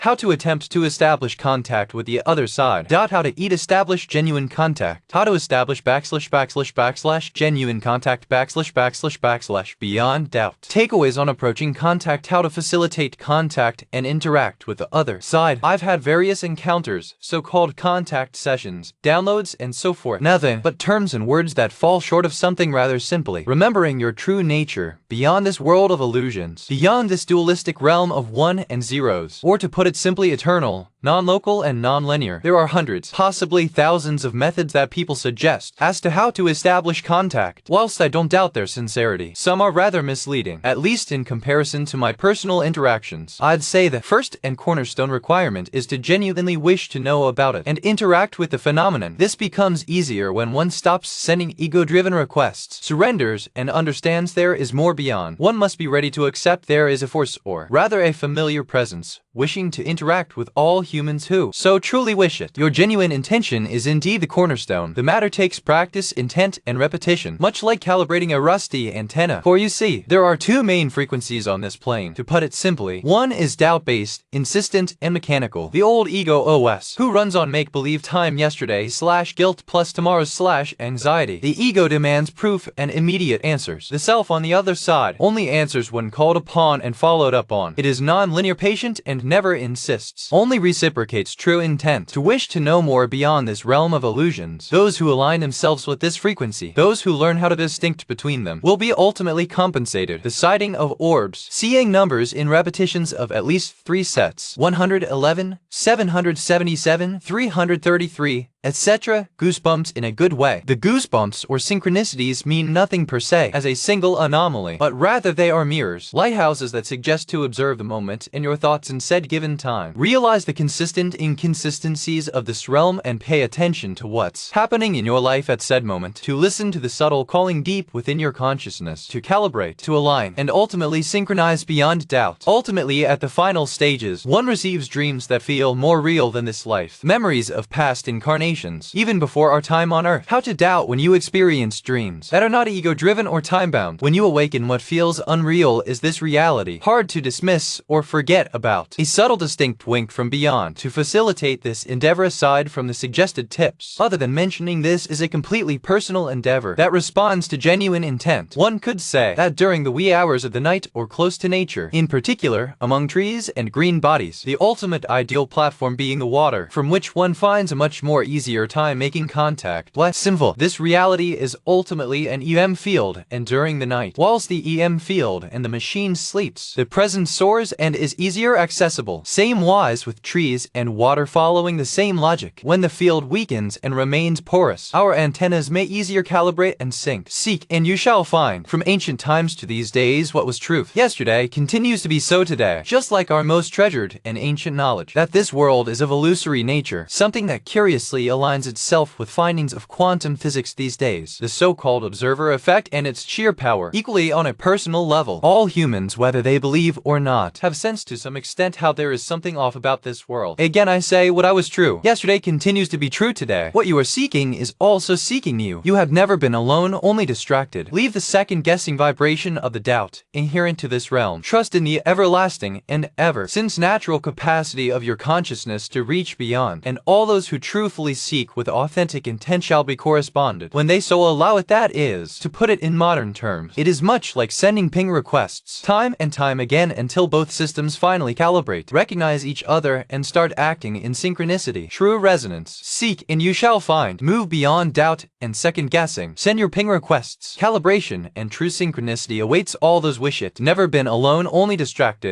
How to attempt to establish contact with the other side. How to establish genuine contact. How to establish genuine contact beyond doubt. Takeaways on approaching contact. How to facilitate contact and interact with the other side. I've had various encounters, so-called contact sessions, downloads, and so forth. Nothing but terms and words that fall short of something rather simply. Remembering your true nature, beyond this world of illusions, beyond this dualistic realm of one and zeros, or to put it simply, eternal, non-local, and non-linear. There are hundreds, possibly thousands of methods that people suggest as to how to establish contact. Whilst I don't doubt their sincerity, some are rather misleading, at least in comparison to my personal interactions. I'd say the first and cornerstone requirement is to genuinely wish to know about it and interact with the phenomenon. This becomes easier when one stops sending ego-driven requests, surrenders, and understands there is more beyond. One must be ready to accept there is a force, or rather a familiar presence, wishing to interact with all humans who so truly wish it. Your genuine intention is indeed the cornerstone. The matter takes practice, intent, and repetition, much like calibrating a rusty antenna. For you see, there are two main frequencies on this plane. To put it simply, one is doubt-based, insistent, and mechanical. The old ego OS, who runs on make-believe time yesterday / guilt plus tomorrow's / anxiety. The ego demands proof and immediate answers. The self, on the other side, only answers when called upon and followed up on. It is non-linear, patient, and never insists, only reciprocates true intent. To wish to know more beyond this realm of illusions, those who align themselves with this frequency, those who learn how to distinct between them, will be ultimately compensated. The sighting of orbs, seeing numbers in repetitions of at least 3 sets, 111, 777, 333, etc. Goosebumps in a good way. The goosebumps or synchronicities mean nothing per se as a single anomaly, but rather they are mirrors, lighthouses that suggest to observe the moment and your thoughts in said given time. Realize the consistent inconsistencies of this realm and pay attention to what's happening in your life at said moment. To listen to the subtle calling deep within your consciousness, to calibrate, to align, and ultimately synchronize beyond doubt. Ultimately, at the final stages, one receives dreams that feel more real than this life, memories of past incarnations, even before our time on earth. How to doubt when you experience dreams that are not ego-driven or time-bound. When you awaken, what feels unreal is this reality, hard to dismiss or forget about. A subtle distinct wink from beyond to facilitate this endeavor aside from the suggested tips. Other than mentioning, this is a completely personal endeavor that responds to genuine intent. One could say that during the wee hours of the night or close to nature, in particular among trees and green bodies, the ultimate ideal platform being the water, from which one finds a much more easier time making contact. Less simple. This reality is ultimately an EM field, and during the night, whilst the EM field and the machine sleeps, the presence soars and is easier accessible. Same wise with trees and water, following the same logic. When the field weakens and remains porous, our antennas may easier calibrate and sync. Seek and you shall find. From ancient times to these days, what was truth yesterday continues to be so today, just like our most treasured and ancient knowledge that this world is of illusory nature, something that curiously aligns itself with findings of quantum physics these days. The so-called observer effect and its sheer power, equally on a personal level. All humans, whether they believe or not, have sensed to some extent how there is something off about this world. Again, I say, what I was true yesterday continues to be true today. What you are seeking is also seeking you. You have never been alone, only distracted. Leave the second-guessing vibration of the doubt inherent to this realm. Trust in the everlasting and ever since natural capacity of your consciousness to reach beyond, and all those who truthfully seek with authentic intent shall be corresponded when they so allow it. That is, to put it in modern terms, it is much like sending ping requests time and time again until both systems finally calibrate, recognize each other, and start acting in synchronicity. True resonance. Seek and you shall find. Move beyond doubt and second guessing. Send your ping requests. Calibration and true synchronicity awaits all those wish it. Never been alone, only distracted.